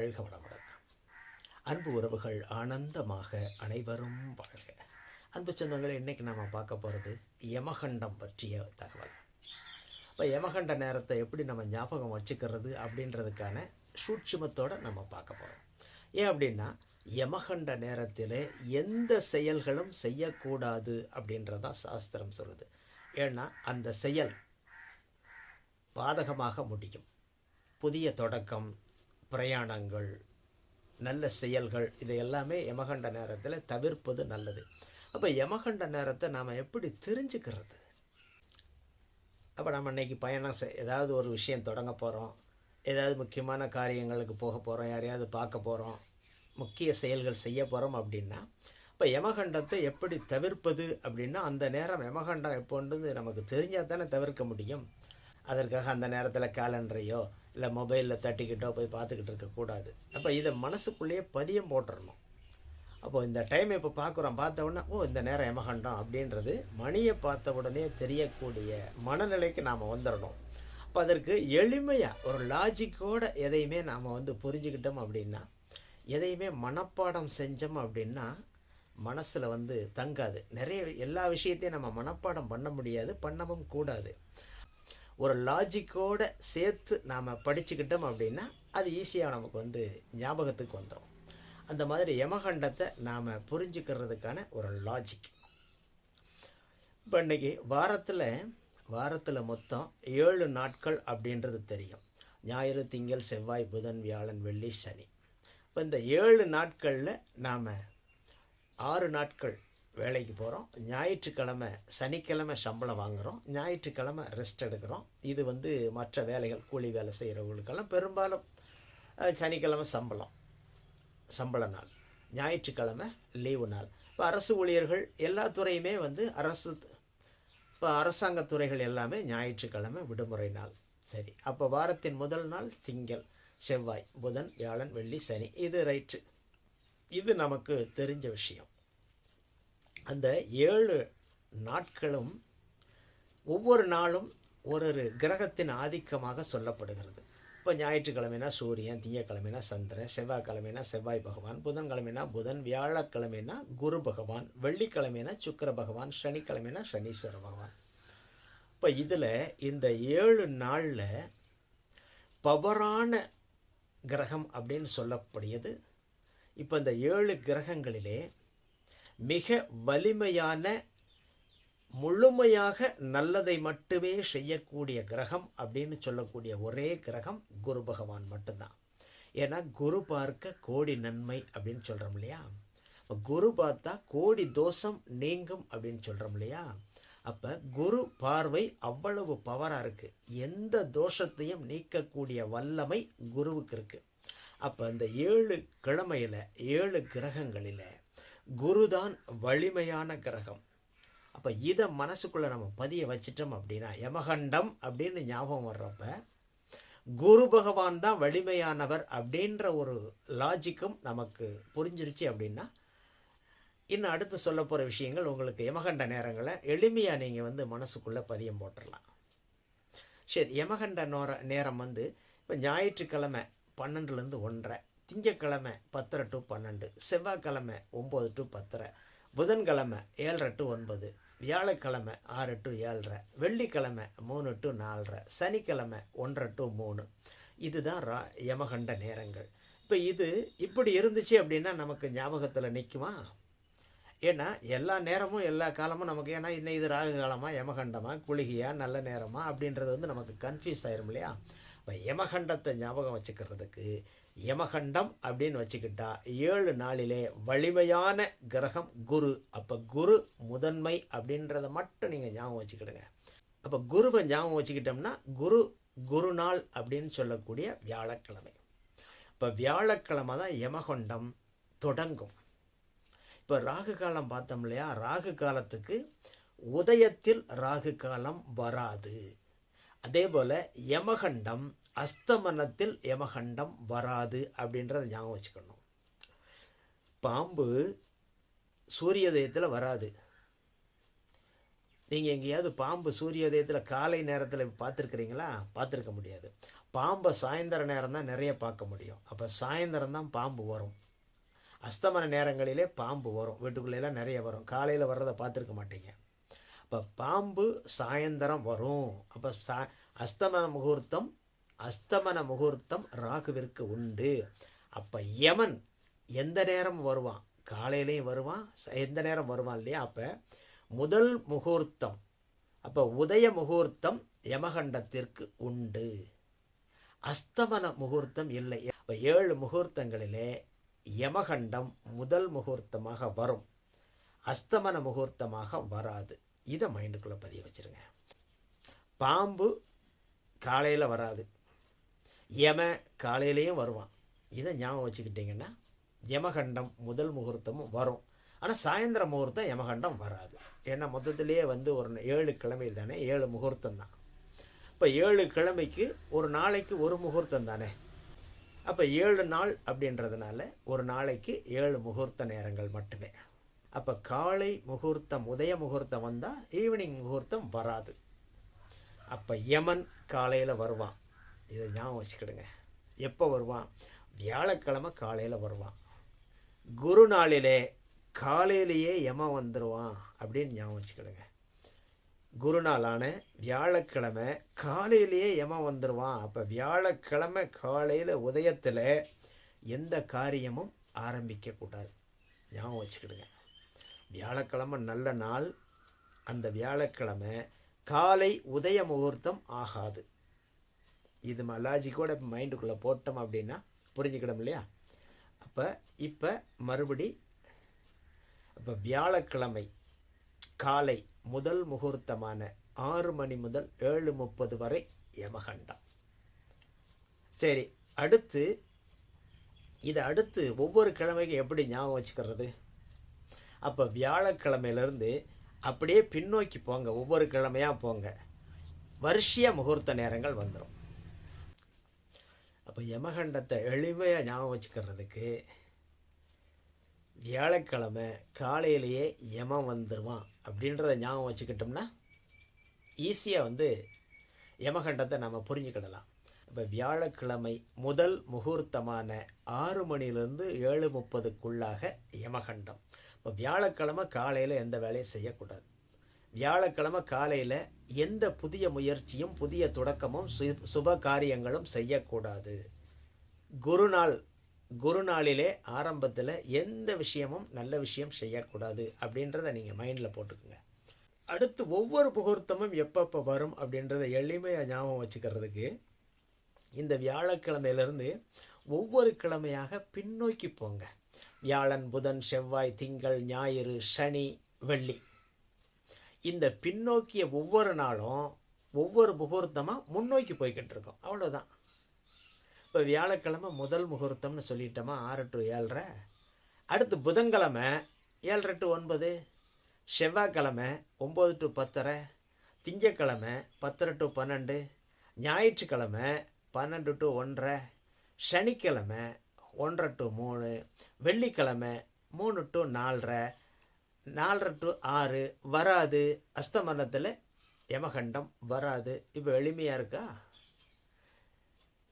வாழ்க வளமுடன். அன்பு உறவுகள் ஆனந்தமாக அனைவரும் வாழ்க. அன்பு சொந்தங்களை இன்னைக்கு நம்ம பார்க்க போகிறது யமகண்டம் பற்றிய தகவல். இப்போ யமகண்ட நேரத்தை எப்படி நம்ம ஞாபகம் வச்சுக்கிறது அப்படின்றதுக்கான சூட்சுமத்தோடு நம்ம பார்க்க போகிறோம். ஏன் அப்படின்னா, யமகண்ட நேரத்தில் எந்த செயல்களும் செய்யக்கூடாது அப்படின்றதான் சாஸ்திரம் சொல்லுது. ஏன்னா அந்த செயல் பாதகமாக முடியும். புதிய தொடக்கம், பிரயாணங்கள், நல்ல செயல்கள், இது எல்லாமே யமகண்ட நேரத்தில் தவிர்ப்பது நல்லது. அப்போ யமகண்ட நேரத்தை நாம் எப்படி தெரிஞ்சுக்கிறது? அப்போ நம்ம இன்றைக்கி பயணம் ஏதாவது ஒரு விஷயம் தொடங்க போகிறோம், ஏதாவது முக்கியமான காரியங்களுக்கு போக போகிறோம், யாரையாவது பார்க்க போகிறோம், முக்கிய செயல்கள் செய்ய போகிறோம் அப்படின்னா, இப்போ யமகண்டத்தை எப்படி தவிர்ப்பது அப்படின்னா, அந்த நேரம் யமகண்டம் எப்போன்றது நமக்கு தெரிஞ்சால் தானே தவிர்க்க முடியும். அதற்காக அந்த நேரத்தில் கேலண்டரையோ இல்லை மொபைலில் தட்டிக்கிட்டோ போய் பார்த்துக்கிட்டு இருக்கக்கூடாது. அப்போ இதை மனசுக்குள்ளேயே பதியம் போட்டுடணும். அப்போது இந்த டைம் இப்போ பார்க்குறோம், பார்த்த உடனே இந்த நேரம் யமகண்டம் அப்படின்றது மணியை பார்த்த உடனே தெரியக்கூடிய மனநிலைக்கு நாம் வந்துடணும். அப்போ அதற்கு எளிமையாக ஒரு லாஜிக்கோடு எதையுமே நாம் புரிஞ்சுக்கிட்டோம் அப்படின்னா, எதையுமே மனப்பாடம் செஞ்சோம் அப்படின்னா மனசில் தங்காது. நிறைய எல்லா விஷயத்தையும் நம்ம மனப்பாடம் பண்ண முடியாது, பண்ணவும் கூடாது. ஒரு லாஜிக்கோடு சேர்த்து நாம் படிச்சுக்கிட்டோம் அப்படின்னா அது ஈஸியாக நமக்கு ஞாபகத்துக்கு வந்துடும். அந்த மாதிரி யமகண்டத்தை நாம் புரிஞ்சுக்கிறதுக்கான ஒரு லாஜிக். இப்போ இன்றைக்கி வாரத்தில் மொத்தம் 7 நாட்கள் அப்படின்றது தெரியும். ஞாயிறு, திங்கள், செவ்வாய், புதன், வியாழன், வெள்ளி, சனி. இப்போ இந்த 7 நாட்களில் நாம் 6 நாட்கள் வேலைக்கு போகிறோம். ஞாயிற்றுக்கிழமை, சனிக்கிழமை சம்பளம் வாங்குகிறோம், ஞாயிற்றுக்கிழமை ரெஸ்ட் எடுக்கிறோம். இது மற்ற வேலைகள், கூலி வேலை செய்கிறவங்களுக்கெல்லாம் பெரும்பாலும் சனிக்கிழமை சம்பள நாள், ஞாயிற்றுக்கிழமை லீவு நாள். இப்போ அரசு ஊழியர்கள் எல்லா துறையுமே இப்போ அரசாங்க துறைகள் எல்லாமே ஞாயிற்றுக்கிழமை விடுமுறை நாள். சரி, அப்போ வாரத்தின் முதல் நாள் திங்கள், செவ்வாய், புதன், வியாழன், வெள்ளி, சனி. இது ரைட்டு, இது நமக்கு தெரிஞ்ச விஷயம். அந்த 7 நாட்களும் ஒவ்வொரு நாளும் ஒரு கிரகத்தின் ஆதிக்கமாக சொல்லப்படுகிறது. இப்போ ஞாயிற்றுக்கிழமைனா சூரியன், திங்கக்கிழமைனா சந்திரன், செவ்வாய்க்கிழமைனா செவ்வாய் பகவான், புதன்கிழமைனா புதன், வியாழக்கிழமைனா குரு பகவான், வெள்ளிக்கிழமைனா சுக்கிர பகவான், சனிக்கிழமைனா சனீஸ்வர பகவான். இப்போ இதில் இந்த 7 நாளில் பவரான கிரகம் அப்படின்னு சொல்லக்கூடியது, இப்போ இந்த 7 கிரகங்களிலே மிக வலிமையான, முழுமையாக நல்லதை மட்டுமே செய்யக்கூடிய கிரகம் அப்படின்னு சொல்லக்கூடிய ஒரே கிரகம் குரு பகவான் மட்டும்தான். ஏன்னா குரு பார்க்க கோடி நன்மை அப்படின்னு சொல்கிறோம் இல்லையா? குரு பார்த்தா கோடி தோஷம் நீங்கும் அப்படின்னு சொல்கிறோம் இல்லையா? அப்போ குரு பார்வை அவ்வளவு பவராக இருக்குது. எந்த தோஷத்தையும் நீக்கக்கூடிய வல்லமை குருவுக்கு இருக்குது. அப்போ இந்த 7 கிழமையில் 7 கிரகங்களில் குருதான் வலிமையான கிரகம். அப்போ இதை மனசுக்குள்ளே நம்ம பதிய வச்சிட்டோம் அப்படின்னா, யமகண்டம் அப்படின்னு ஞாபகம் வர்றப்ப குரு பகவான் தான் வலிமையானவர் அப்படின்ற ஒரு லாஜிக்கும் நமக்கு புரிஞ்சிருச்சு அப்படின்னா, இன்னும் அடுத்து சொல்ல போகிற விஷயங்கள் உங்களுக்கு யமகண்ட நேரங்களை எளிமையாக நீங்கள் மனசுக்குள்ளே பதியம் போட்டுடலாம். சரி, யமகண்ட நேரம் இப்போ ஞாயிற்றுக்கிழமை 12லேருந்து 1:30, திங்கக்கிழமை 10:30 to 12, செவ்வாய்க்கிழமை 9 to 10:30, புதன்கிழமை 7:30 to 9, வியாழக்கிழமை 6 to 7:30, வெள்ளிக்கிழமை 3 to 4:30, சனிக்கிழமை 1:30 to 3. இதுதான் யமகண்ட நேரங்கள். இப்போ இது இப்படி இருந்துச்சு அப்படின்னா நமக்கு ஞாபகத்தில் நிற்குமா? ஏன்னா எல்லா நேரமும் எல்லா காலமும் நமக்கு, ஏன்னா இன்னும் இது ராகு காலமா, யமகண்டமா, குளிகையா, நல்ல நேரமா அப்படின்றது நமக்கு கன்ஃபியூஸ் ஆயிரும் இல்லையா? இப்போ யமகண்டத்தை ஞாபகம் வச்சுக்கிறதுக்கு யமகண்டம் அப்படின்னு வச்சுக்கிட்டா 7 நாளிலே வலிமையான கிரகம் குரு. அப்போ குரு முதன்மை அப்படின்றத மட்டும் நீங்கள் ஞாபகம் வச்சுக்கிடுங்க. அப்போ குருவை ஞாபகம் வச்சுக்கிட்டோம்னா குரு நாள் அப்படின்னு சொல்லக்கூடிய வியாழக்கிழமை. இப்போ வியாழக்கிழமை தான் யமகண்டம் தொடங்கும். இப்போ ராகு காலம் பார்த்தோம் இல்லையா? ராகு காலத்துக்கு உதயத்தில் ராகு காலம் வராது. அதே போல் யமகண்டம் அஸ்தமனத்தில் யமகண்டம் வராது அப்படின்றத ஞாபகம் வச்சுக்கணும். பாம்பு சூரியோதயத்தில் வராது, நீங்கள் எங்கேயாவது பாம்பு சூரிய உதயத்தில் காலை நேரத்தில் பார்த்துருக்குறீங்களா? பார்த்துருக்க முடியாது. பாம்பை சாயந்தர நேரம் தான் நிறைய பார்க்க முடியும். அப்போ சாயந்தரம் தான் பாம்பு வரும். அஸ்தமன நேரங்களிலே பாம்பு வரும், வீட்டுக்குள்ளெல்லாம் நிறைய வரும். காலையில் வர்றதை பார்த்துருக்க மாட்டீங்க. அப்போ பாம்பு சாயந்தரம் வரும். அப்போ அஸ்தமன முகூர்த்தம் ராகுவிற்கு உண்டு. அப்போ யமன் எந்த நேரம் வருவான்? காலையிலையும் வருவான், எந்த நேரம் வருவான் இல்லையா? அப்போ முதல் முகூர்த்தம், அப்போ உதய முகூர்த்தம் யமகண்டத்திற்கு உண்டு. அஸ்தமன முகூர்த்தம் இல்லை. அப்போ 7 முகூர்த்தங்களிலே யமகண்டம் முதல் முகூர்த்தமாக வரும், அஸ்தமன முகூர்த்தமாக வராது. இதை மைண்டுக்குள்ளே பதிய வச்சுருங்க. பாம்பு காலையில் வராது, யம காலையிலையும் வருவான். இதை ஞாபகம் வச்சுக்கிட்டிங்கன்னா யமகண்டம் முதல் முகூர்த்தமும் வரும். ஆனால் சாயந்தர முகூர்த்தம் யமகண்டம் வராது. ஏன்னா மொத்தத்திலேயே ஒரு 7 கிழமையில் தானே, 7 முகூர்த்தம் தான். இப்போ 7 கிழமைக்கு ஒரு நாளைக்கு ஒரு முகூர்த்தம் தானே. அப்போ 7 நாள் அப்படின்றதுனால ஒரு நாளைக்கு 7 முகூர்த்த நேரங்கள் மட்டுமே. அப்போ காலை முகூர்த்தம் உதய முகூர்த்தம் வந்தால் ஈவினிங் முகூர்த்தம் வராது. அப்போ யமன் காலையில் வருவான். இதை ஞாபகம் வச்சுக்கிடுங்க. எப்போ வருவான்? வியாழக்கிழமை காலையில் வருவான். குரு நாளிலே காலையிலேயே யமன் வந்துடுவான் அப்படின்னு ஞாபகம் வச்சுக்கிடுங்க. குருநாளான வியாழக்கிழமை காலையிலேயே யமன் வந்துடுவான். அப்போ வியாழக்கிழமை காலையில் உதயத்தில் எந்த காரியமும் ஆரம்பிக்கக்கூடாது. ஞாபகம் வச்சுக்கிடுங்க. வியாழக்கிழமை நல்ல நாள். அந்த வியாழக்கிழமை காலை உதய முகூர்த்தம் ஆகாது. இது லாஜிக்கோட மைண்டுக்குள்ளே போட்டோம் அப்படின்னா புரிஞ்சுக்கிடும் இல்லையா? இப்போ மறுபடி அப்போ வியாழக்கிழமை காலை முதல் முகூர்த்தமான 6 மணி முதல் 7:30 வரை யமகண்டம். சரி, அடுத்து ஒவ்வொரு கிழமைக்கும் எப்படி ஞாபகம் வச்சுக்கிறது? அப்போ வியாழக்கிழமையிலேருந்து அப்படியே பின்னோக்கி போங்க, ஒவ்வொரு கிழமையாக போங்க, வரிசையாக முகூர்த்த நேரங்கள் வந்துடும். அப்போ யமகண்டத்தை எளிமையாக ஞாபகம் வச்சுக்கிறதுக்கு வியாழக்கிழமை காலையிலேயே யமன் வந்துடுவான் அப்படின்றத ஞாபகம் வச்சுக்கிட்டோம்னா ஈஸியாக யமகண்டத்தை நம்ம புரிஞ்சுக்கிடலாம். இப்போ வியாழக்கிழமை முதல் முகூர்த்தமான 6 மணிலேருந்து 7:30க்குள்ளாக யமகண்டம். இப்போ வியாழக்கிழமை காலையில் எந்த வேலையும் செய்யக்கூடாது. வியாழக்கிழமை காலையில் எந்த புதிய முயற்சியும் புதிய தொடக்கமும் சுப காரியங்களும் செய்யக்கூடாது. குருநாளிலே ஆரம்பத்தில் எந்த விஷயமும் நல்ல விஷயம் செய்யக்கூடாது அப்படின்றத நீங்கள் மைண்டில் போட்டுக்குங்க. அடுத்து ஒவ்வொரு முகூர்த்தமும் எப்பப்போ வரும் அப்படின்றத எளிமையாக ஞாபகம் வச்சுக்கிறதுக்கு இந்த வியாழக்கிழமையிலேருந்து ஒவ்வொரு கிழமையாக பின்னோக்கி போங்க. வியாழன், புதன், செவ்வாய், திங்கள், ஞாயிறு, சனி, வெள்ளி. இந்த பின்னோக்கிய ஒவ்வொரு நாளும் ஒவ்வொரு முகூர்த்தமாக முன்னோக்கி போய்கிட்டு இருக்கோம். அவ்வளோதான். இப்போ வியாழக்கிழமை முதல் முகூர்த்தம்னு சொல்லிட்டோமா 6 to 7:30. அடுத்து புதன்கிழமை 7:30 to 9, செவ்வாய்க்கிழமை 9 to 10:30, திங்கக்கிழமை 10:30 to 12, ஞாயிற்றுக்கிழமை 12 to 1:30, சனிக்கிழமை 1:30 to 3, வெள்ளிக்கிழமை 3 to 4:30, 4:30 to 6 வராது. அஸ்தமனத்தில் யமகண்டம் வராது. இப்போ எளிமையாக இருக்கா?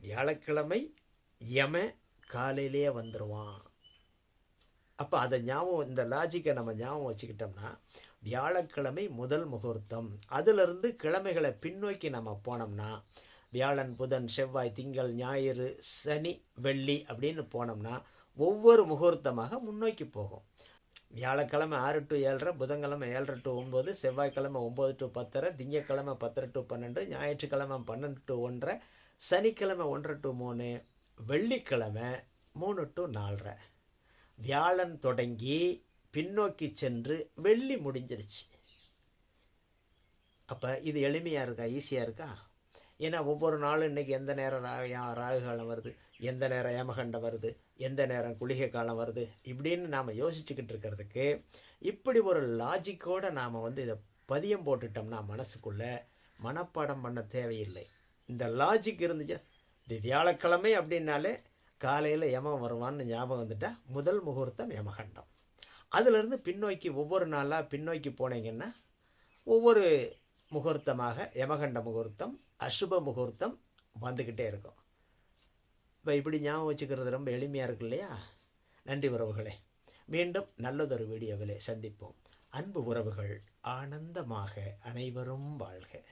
வியாழக்கிழமை யம காலையிலேயே வந்துடுவான். அப்போ அதை ஞாபகம், இந்த லாஜிக்கை நம்ம ஞாபகம் வச்சுக்கிட்டோம்னா வியாழக்கிழமை முதல் முகூர்த்தம், அதிலிருந்து கிழமைகளை பின்னோக்கி நம்ம போனோம்னா வியாழன், புதன், செவ்வாய், திங்கள், ஞாயிறு, சனி, வெள்ளி அப்படின்னு போனோம்னா ஒவ்வொரு முகூர்த்தமாக முன்னோக்கி போகும். வியாழக்கிழமை 6 to 7:30, புதன்கிழமை 7:30 to 9, செவ்வாய்க்கிழமை 9 to 10:30, திங்கக்கிழமை 10:30 to 12, ஞாயிற்றுக்கிழமை 12 to 1:30, சனிக்கிழமை 1:30 to 3, வெள்ளிக்கிழமை 3 to 4:30. வியாழன் தொடங்கி பின்னோக்கி சென்று வெள்ளி முடிஞ்சிருச்சு. அப்போ இது எளிமையாக இருக்கா? ஈஸியாக இருக்கா? ஏன்னா ஒவ்வொரு நாளும் இன்றைக்கி எந்த நேரம் ராகு காலம் வருது, எந்த நேரம் யமகண்டம் வருது, எந்த நேரம் குளிகை காலம் வருது, இப்படின்னு நாம் யோசிச்சுக்கிட்டு இருக்கிறதுக்கு இப்படி ஒரு லாஜிக்கோடு நாம் இதை பதியம் போட்டுட்டோம்னா மனசுக்குள்ளே மனப்பாடம் பண்ண தேவையில்லை. இந்த லாஜிக் இருந்துச்சு. இது வியாழக்கிழமை அப்படின்னாலே காலையில் யமன் வருவான்னு ஞாபகம் வந்துட்டா முதல் முகூர்த்தம் யமகண்டம். அதிலிருந்து பின்னோக்கி ஒவ்வொரு நாளாக பின்னோக்கி போனீங்கன்னா ஒவ்வொரு முகூர்த்தமாக யமகண்ட முகூர்த்தம், அசுப முகூர்த்தம் வந்துக்கிட்டே இருக்கும். இப்போ இப்படி ஞாபகம் வச்சுக்கிறது ரொம்ப எளிமையாக இருக்கு இல்லையா? நன்றி உறவுகளே. மீண்டும் நல்லதொரு வீடியோவிலே சந்திப்போம். அன்பு உறவுகள் ஆனந்தமாக அனைவரும் வாழ்க.